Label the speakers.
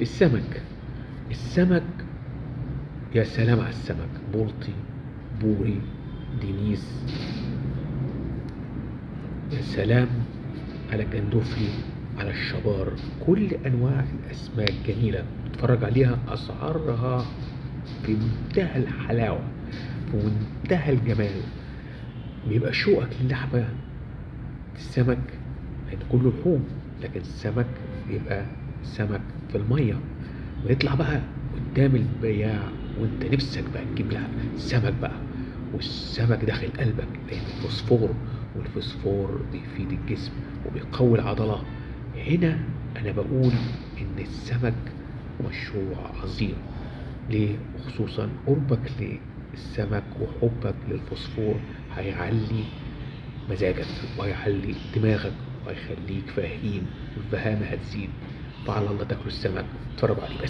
Speaker 1: السمك. يا سلام على السمك، بلطي، بوري، دينيس. يا سلام على الجندوفلي، على الشبار. كل انواع الاسماك جميله، اتفرج عليها، اسعارها في منتهى الحلاوه، في منتهى الجمال. بيبقى شوقك للحمه السمك، يعني كله لحوم، لكن السمك بيبقى سمك في الميه، ويطلع بقى قدام البياع وانت نفسك بقى تجيب لها سمك بقى، والسمك داخل قلبك لان فوسفور، والفوسفور بيفيد الجسم وبيقوي العضلات. هنا انا بقول ان السمك مشروع عظيم. ليه؟ وخصوصا قربك للسمك وحبك للفوسفور هيعلي مزاجك وهيعلي دماغك وهيخليك فاهين، والفهامة هتزيد. فعلى الله تاكلوا السمك، اتفرجوا عليه بس.